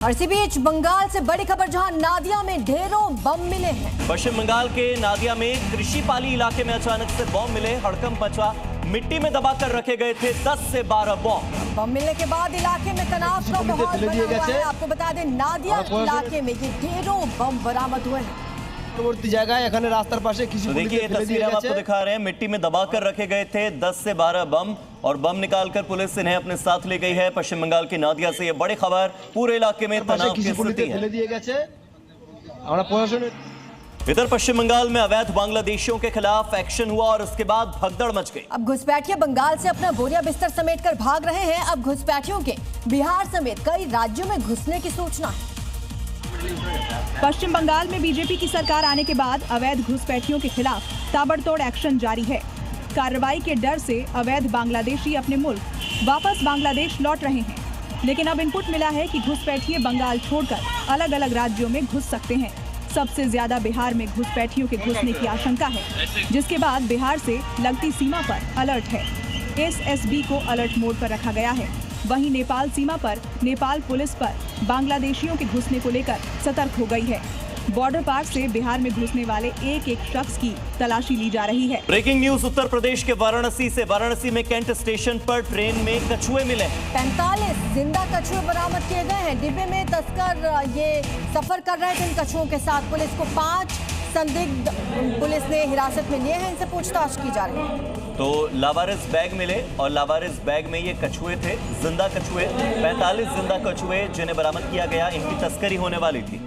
और इसी बीच बंगाल से बड़ी खबर, जहां नादिया में ढेरों बम मिले हैं। पश्चिम बंगाल के नादिया में कृषि पाली इलाके में अचानक से बम मिले, हड़कंप मचा। मिट्टी में दबाकर रखे गए थे 10 से 12 बम मिलने के बाद इलाके में तनाव का माहौल बना हुआ है। आपको बता दें, नादिया इलाके में ये ढेरों बम बरामद हुए हैं। रास्तार पासे तो देखिए, तस्वीरें हम आपको दिखा रहे हैं। मिट्टी में दबाकर रखे गए थे 10 से 12 बम, और बम निकालकर पुलिस इन्हें अपने साथ ले गई है। पश्चिम बंगाल की नादिया से ये बड़ी खबर, पूरे इलाके में तनाव की स्थिति है। इधर पश्चिम बंगाल में अवैध बांग्लादेशियों के खिलाफ एक्शन हुआ और उसके बाद भगदड़ मच गई। अब घुसपैठिए बंगाल से अपना बोरिया बिस्तर समेटकर भाग रहे हैं। अब घुसपैठियों के बिहार समेत कई राज्यों में घुसने की सूचना है। पश्चिम बंगाल में बीजेपी की सरकार आने के बाद अवैध घुसपैठियों के खिलाफ ताबड़तोड़ एक्शन जारी है। कार्रवाई के डर से अवैध बांग्लादेशी अपने मुल्क वापस बांग्लादेश लौट रहे हैं, लेकिन अब इनपुट मिला है कि घुसपैठिए बंगाल छोड़कर अलग अलग राज्यों में घुस सकते हैं। सबसे ज्यादा बिहार में घुसपैठियों के घुसने की आशंका है, जिसके बाद बिहार से लगती सीमा पर अलर्ट है। एसएसबी को अलर्ट मोड पर रखा गया है। वहीं नेपाल सीमा पर नेपाल पुलिस पर बांग्लादेशियों के घुसने को लेकर सतर्क हो गई है। बॉर्डर पार से बिहार में घुसने वाले एक एक शख्स की तलाशी ली जा रही है। ब्रेकिंग न्यूज उत्तर प्रदेश के वाराणसी से। वाराणसी में कैंट स्टेशन पर ट्रेन में कछुए मिले। 45 जिंदा कछुए बरामद किए गए हैं। डिब्बे में तस्कर ये सफर कर रहे थे इन कछुओं के साथ। पुलिस को 5 संदिग्ध पुलिस ने हिरासत में लिए हैं। इनसे पूछताछ की जा रही है। तो लावारिस बैग मिले और लावारिस बैग में ये कछुए थे, जिंदा कछुए। 45 जिंदा कछुए जिन्हें बरामद किया गया, इनकी तस्करी होने वाली थी।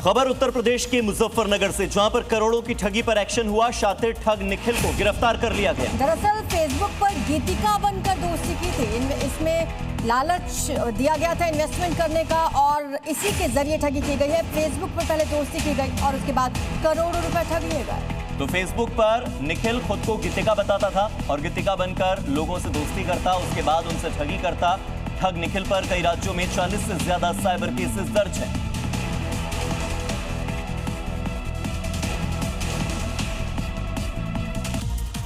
खबर उत्तर प्रदेश के मुजफ्फरनगर से, जहां पर करोड़ों की ठगी पर एक्शन हुआ। शातिर ठग निखिल को गिरफ्तार कर लिया गया। दरअसल फेसबुक पर गीतिका बनकर दोस्ती की थी। इसमें लालच दिया गया था इन्वेस्टमेंट करने का, और इसी के जरिए ठगी की गई है। फेसबुक पर पहले दोस्ती की गई और उसके बाद करोड़ों रुपए ठग लिए गए। तो फेसबुक पर निखिल खुद को गीतिका बताता था और गीतिका बनकर लोगों से दोस्ती करता, उसके बाद उनसे ठगी करता। ठग निखिल पर कई राज्यों में 40 से ज्यादा साइबर केसेस दर्ज हैं।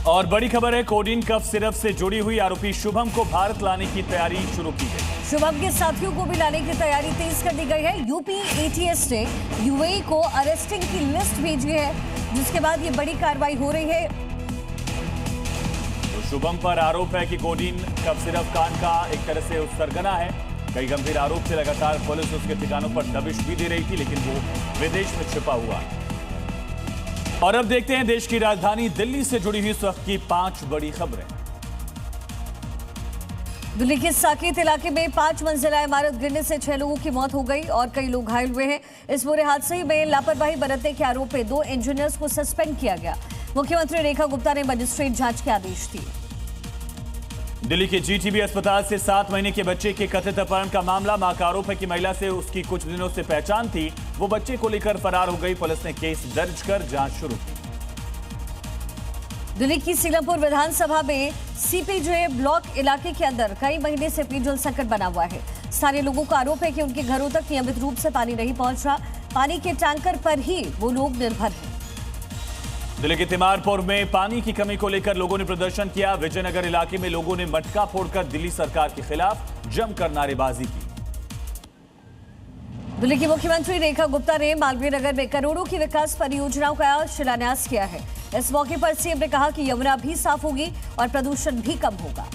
और बड़ी खबर है, कोडीन कफ सिरप से जुड़ी हुई आरोपी शुभम को भारत लाने की तैयारी शुरू की गई। शुभम के साथियों को भी लाने की तैयारी तेज कर दी गई है। यूपी एटीएस ने यूएई को अरेस्टिंग की लिस्ट भेजी है, जिसके बाद ये बड़ी कार्रवाई हो रही है। तो शुभम पर आरोप है कि कोडीन कफ सिरप कांड का एक तरह से सरगना है। कई गंभीर आरोप से लगातार पुलिस उसके ठिकानों पर दबिश भी दे रही थी, लेकिन वो विदेश में छिपा हुआ है। और अब देखते हैं देश की राजधानी दिल्ली से जुड़ी हुई इस वक्त की 5 बड़ी खबरें। दिल्ली के साकेत इलाके में 5 मंजिला इमारत गिरने से 6 लोगों की मौत हो गई और कई लोग घायल हुए हैं। इस पूरे हादसे में लापरवाही बरतने के आरोप में 2 इंजीनियर्स को सस्पेंड किया गया। मुख्यमंत्री रेखा गुप्ता ने मजिस्ट्रेट जांच के आदेश दिए। दिल्ली के जीटीबी अस्पताल से 7 महीने के बच्चे के कथित अपहरण का मामला। मां का आरोप है कि महिला से उसकी कुछ दिनों से पहचान थी, वो बच्चे को लेकर फरार हो गई। पुलिस ने केस दर्ज कर जांच शुरू की। दिल्ली की सीलमपुर विधानसभा में सीपीजे ब्लॉक इलाके के अंदर कई महीने से पेयजल संकट बना हुआ है। स्थानीय लोगों का आरोप है कि उनके घरों तक नियमित रूप से पानी नहीं पहुंच रहा। पानी के टैंकर पर ही वो लोग निर्भर हैं। दिल्ली के तिमारपुर में पानी की कमी को लेकर लोगों ने प्रदर्शन किया। विजयनगर इलाके में लोगों ने मटका फोड़कर दिल्ली सरकार के खिलाफ जमकर नारेबाजी की। दिल्ली की मुख्यमंत्री रेखा गुप्ता ने मालवीय नगर में करोड़ों की विकास परियोजनाओं का शिलान्यास किया है। इस मौके पर सीएम ने कहा कि यमुना भी साफ होगी और प्रदूषण भी कम होगा।